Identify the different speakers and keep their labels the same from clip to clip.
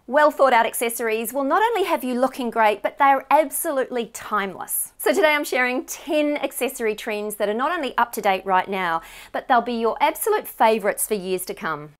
Speaker 1: Well thought out accessories will not only have you looking great, but they are absolutely timeless. So today I'm sharing 10 accessory trends that are not only up to date right now, but they'll be your absolute favorites for years to come.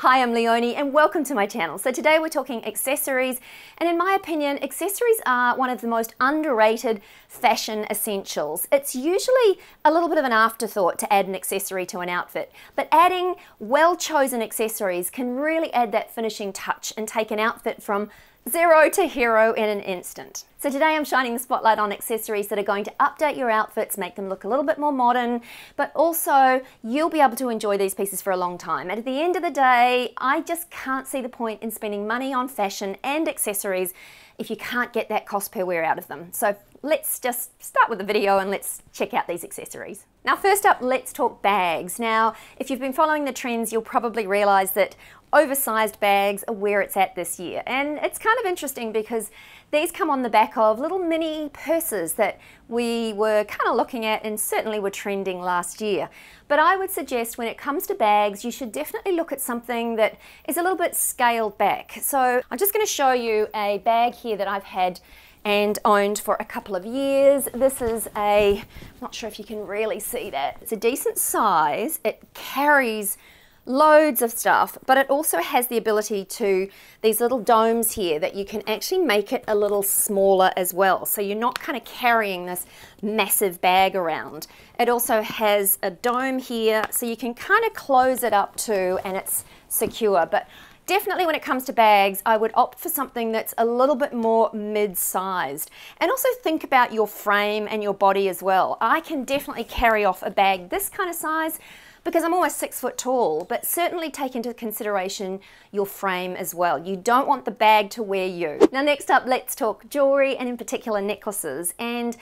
Speaker 1: Hi, I'm Leonie and welcome to my channel. So today we're talking accessories, and in my opinion, accessories are one of the most underrated fashion essentials. It's usually a little bit of an afterthought to add an accessory to an outfit, but adding well-chosen accessories can really add that finishing touch and take an outfit from zero to hero in an instant. So today I'm shining the spotlight on accessories that are going to update your outfits, make them look a little bit more modern, but also you'll be able to enjoy these pieces for a long time. And at the end of the day, I just can't see the point in spending money on fashion and accessories if you can't get that cost per wear out of them. So let's just start with the video and let's check out these accessories. Now first up, let's talk bags. Now, if you've been following the trends, you'll probably realize that oversized bags are where it's at this year. And it's kind of interesting because these come on the back of little mini purses that we were kind of looking at and certainly were trending last year. But I would suggest when it comes to bags, you should definitely look at something that is a little bit scaled back. So I'm just going to show you a bag here that I've had and owned for a couple of years. This is I'm not sure if you can really see that. It's a decent size. It carries loads of stuff, but it also has the ability to, these little domes here that you can actually make it a little smaller as well. So you're not kind of carrying this massive bag around. It also has a dome here, so you can kind of close it up too, and it's secure. But definitely when it comes to bags, I would opt for something that's a little bit more mid-sized. And also think about your frame and your body as well. I can definitely carry off a bag this kind of size because I'm almost 6 foot tall, but certainly take into consideration your frame as well. You don't want the bag to wear you. Now next up, let's talk jewelry, and in particular necklaces. And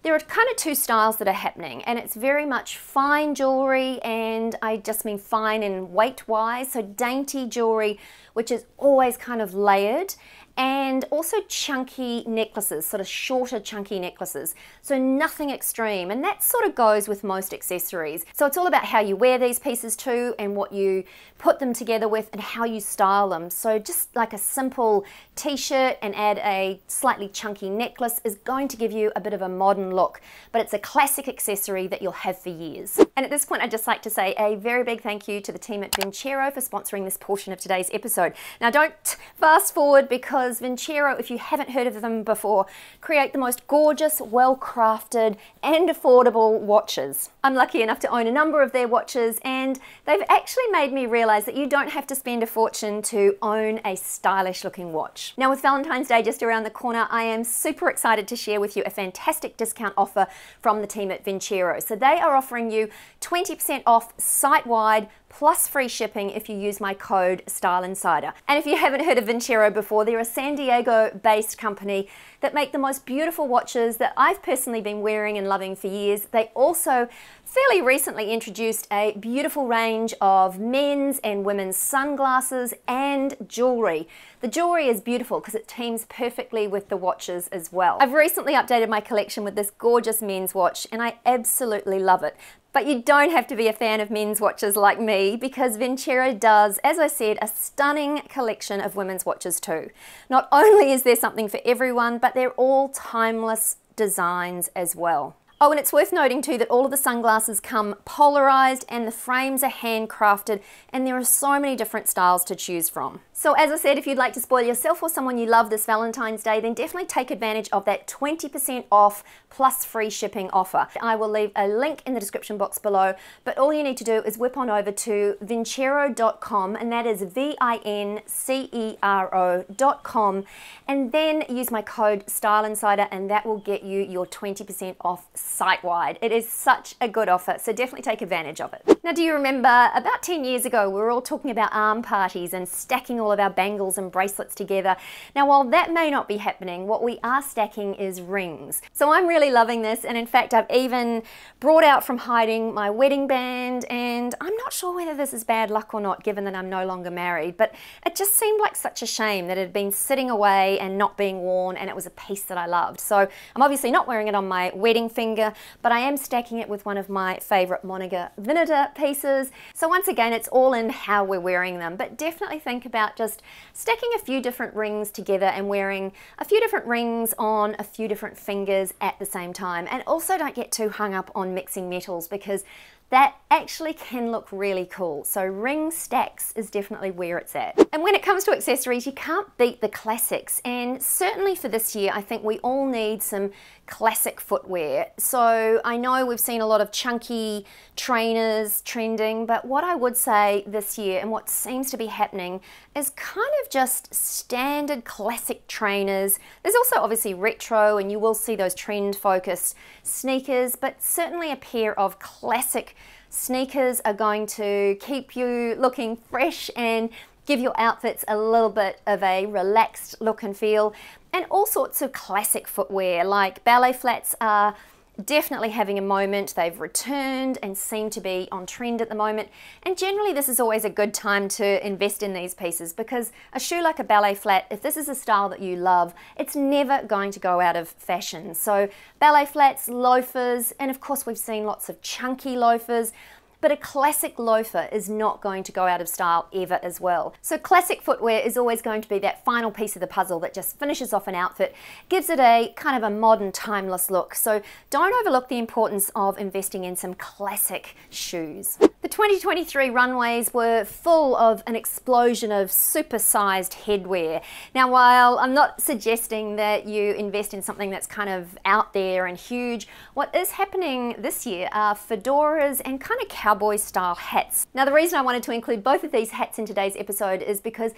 Speaker 1: there are kind of two styles that are happening, and it's very much fine jewelry, and I just mean fine in weight-wise, so dainty jewelry, which is always kind of layered, and also chunky necklaces, sort of shorter chunky necklaces, so nothing extreme, and that sort of goes with most accessories. So it's all about how you wear these pieces too, and what you put them together with, and how you style them. So just like a simple t-shirt and add a slightly chunky necklace is going to give you a bit of a modern look, but it's a classic accessory that you'll have for years. And at this point, I'd just like to say a very big thank you to the team at Vincero for sponsoring this portion of today's episode. Now don't fast forward, because Vincero, if you haven't heard of them before, create the most gorgeous, well-crafted and affordable watches. I'm lucky enough to own a number of their watches, and they've actually made me realize that you don't have to spend a fortune to own a stylish looking watch. Now with Valentine's Day just around the corner, I am super excited to share with you a fantastic discount offer from the team at Vincero. So they are offering you 20% off site-wide plus free shipping if you use my code StyleInsider. And if you haven't heard of Vincero before, they're a San Diego-based company that make the most beautiful watches that I've personally been wearing and loving for years. They also fairly recently introduced a beautiful range of men's and women's sunglasses and jewelry. The jewelry is beautiful because it teams perfectly with the watches as well. I've recently updated my collection with this gorgeous men's watch, and I absolutely love it. But you don't have to be a fan of men's watches like me, because Vincero does, as I said, a stunning collection of women's watches too. Not only is there something for everyone, but they're all timeless designs as well. Oh, and it's worth noting too that all of the sunglasses come polarized, and the frames are handcrafted, and there are so many different styles to choose from. So as I said, if you'd like to spoil yourself or someone you love this Valentine's Day, then definitely take advantage of that 20% off plus free shipping offer. I will leave a link in the description box below, but all you need to do is whip on over to vincero.com, and that is vincero.com, and then use my code StyleInsider, and that will get you your 20% off site-wide. It is such a good offer, so definitely take advantage of it. Now, do you remember about 10 years ago, we were all talking about arm parties and stacking all of our bangles and bracelets together? Now, while that may not be happening, what we are stacking is rings. So I'm really loving this, and in fact, I've even brought out from hiding my wedding band, and I'm not sure whether this is bad luck or not, given that I'm no longer married, but it just seemed like such a shame that it had been sitting away and not being worn, and it was a piece that I loved. So I'm obviously not wearing it on my wedding finger, finger, but I am stacking it with one of my favorite Monica Vinader pieces. So once again, it's all in how we're wearing them, but definitely think about just stacking a few different rings together and wearing a few different rings on a few different fingers at the same time. And also don't get too hung up on mixing metals, because that actually can look really cool. So ring stacks is definitely where it's at. And when it comes to accessories, you can't beat the classics. And certainly for this year, I think we all need some classic footwear. So I know we've seen a lot of chunky trainers trending, but what I would say this year and what seems to be happening is kind of just standard classic trainers. There's also obviously retro, and you will see those trend focused sneakers, but certainly a pair of classic sneakers are going to keep you looking fresh and give your outfits a little bit of a relaxed look and feel. And all sorts of classic footwear, like ballet flats are definitely having a moment. They've returned and seem to be on trend at the moment. And generally this is always a good time to invest in these pieces, because a shoe like a ballet flat, if this is a style that you love, it's never going to go out of fashion. So ballet flats, loafers, and of course we've seen lots of chunky loafers, but a classic loafer is not going to go out of style ever as well. So classic footwear is always going to be that final piece of the puzzle that just finishes off an outfit, gives it a kind of a modern, timeless look. So don't overlook the importance of investing in some classic shoes. The 2023 runways were full of an explosion of supersized headwear. Now, while I'm not suggesting that you invest in something that's kind of out there and huge, what is happening this year are fedoras and kind of cowboy style hats. Now, the reason I wanted to include both of these hats in today's episode is because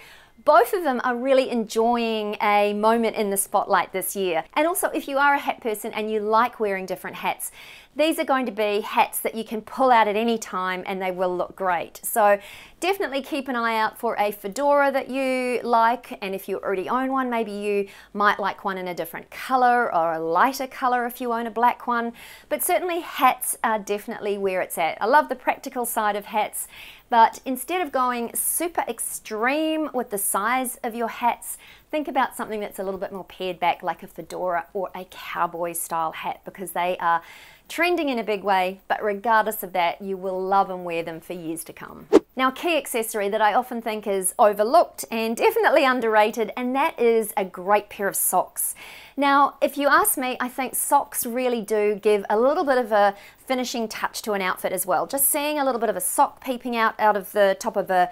Speaker 1: both of them are really enjoying a moment in the spotlight this year. And also, if you are a hat person and you like wearing different hats, these are going to be hats that you can pull out at any time and they will look great. So definitely keep an eye out for a fedora that you like, and if you already own one, maybe you might like one in a different color or a lighter color if you own a black one. But certainly hats are definitely where it's at. I love the practical side of hats, but instead of going super extreme with the size of your hats, think about something that's a little bit more pared back, like a fedora or a cowboy style hat, because they are trending in a big way, but regardless of that, you will love and wear them for years to come. Now, a key accessory that I often think is overlooked and definitely underrated, and that is a great pair of socks. Now, if you ask me, I think socks really do give a little bit of a finishing touch to an outfit as well. Just seeing a little bit of a sock peeping out of the top of a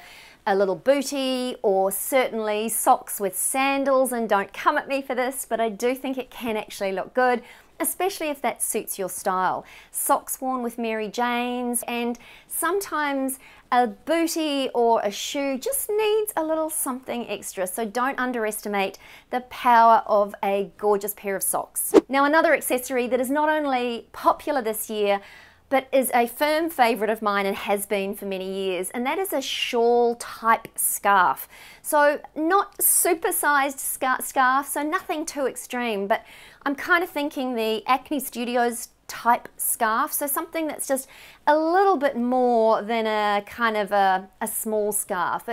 Speaker 1: little bootie, or certainly socks with sandals, and don't come at me for this, but I do think it can actually look good, especially if that suits your style. Socks worn with Mary Janes, and sometimes a bootie or a shoe just needs a little something extra, so don't underestimate the power of a gorgeous pair of socks. Now, another accessory that is not only popular this year, but is a firm favorite of mine and has been for many years, and that is a shawl type scarf. So not super sized scarf, so nothing too extreme, but I'm kind of thinking the Acne Studios type scarf, so something that's just a little bit more than a kind of a small scarf.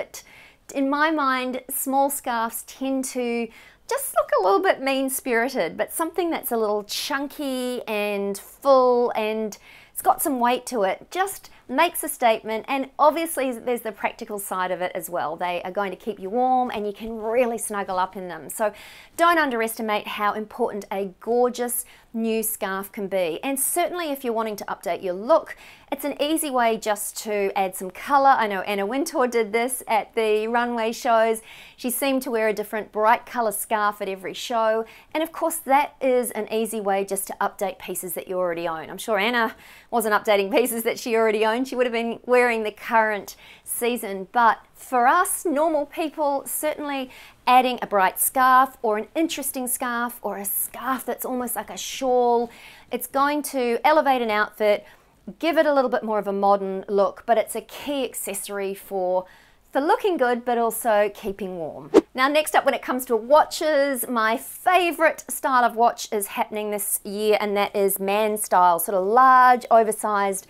Speaker 1: In my mind, small scarves tend to just look a little bit mean-spirited, but something that's a little chunky and full and it's got some weight to it just makes a statement. And obviously there's the practical side of it as well. They are going to keep you warm and you can really snuggle up in them. So don't underestimate how important a gorgeous new scarf can be. And certainly if you're wanting to update your look, it's an easy way just to add some color. I know Anna Wintour did this at the runway shows. She seemed to wear a different bright color scarf at every show. And of course that is an easy way just to update pieces that you already own. I'm sure Anna wasn't updating pieces that she already owned. She would have been wearing the current season. But for us normal people, certainly adding a bright scarf or an interesting scarf or a scarf that's almost like a shawl, it's going to elevate an outfit, give it a little bit more of a modern look, but it's a key accessory for looking good, but also keeping warm. Now, next up, when it comes to watches, my favorite style of watch is happening this year, and that is man style, sort of large, oversized,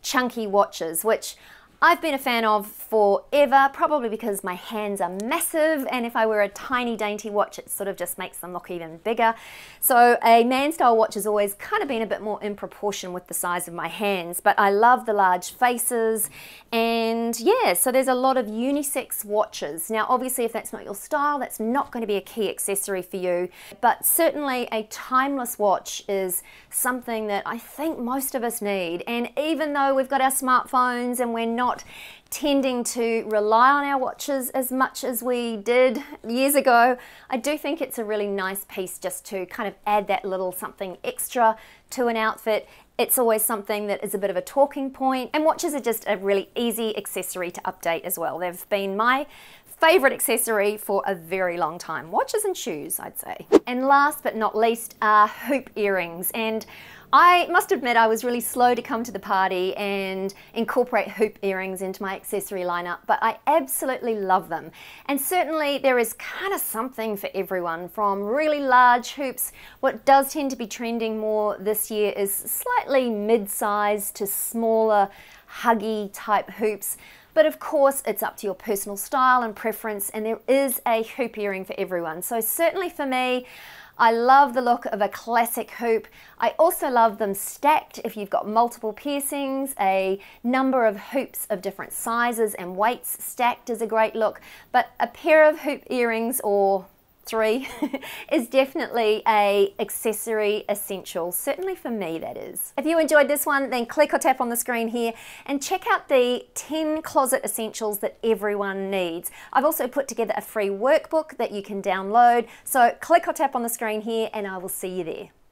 Speaker 1: chunky watches, which I've been a fan of forever, probably because my hands are massive, and if I wear a tiny dainty watch it sort of just makes them look even bigger. So a man style watch has always kind of been a bit more in proportion with the size of my hands, but I love the large faces. And yeah, so there's a lot of unisex watches. Now obviously if that's not your style, that's not going to be a key accessory for you, but certainly a timeless watch is something that I think most of us need. And even though we've got our smartphones and we're not tending to rely on our watches as much as we did years ago, I do think it's a really nice piece just to kind of add that little something extra to an outfit. It's always something that is a bit of a talking point, and watches are just a really easy accessory to update as well. They've been my favorite accessory for a very long time. Watches and shoes, I'd say. And last but not least are hoop earrings. And I must admit I was really slow to come to the party and incorporate hoop earrings into my accessory lineup, but I absolutely love them. And certainly there is kind of something for everyone, from really large hoops. What does tend to be trending more this year is slightly mid-sized to smaller, huggy type hoops. But of course it's up to your personal style and preference, and there is a hoop earring for everyone. So certainly for me, I love the look of a classic hoop. I also love them stacked if you've got multiple piercings. A number of hoops of different sizes and weights stacked is a great look, but a pair of hoop earrings, or 3, is definitely a accessory essential, certainly for me that is. If you enjoyed this one, then click or tap on the screen here and check out the 10 closet essentials that everyone needs. I've also put together a free workbook that you can download, so click or tap on the screen here and I will see you there.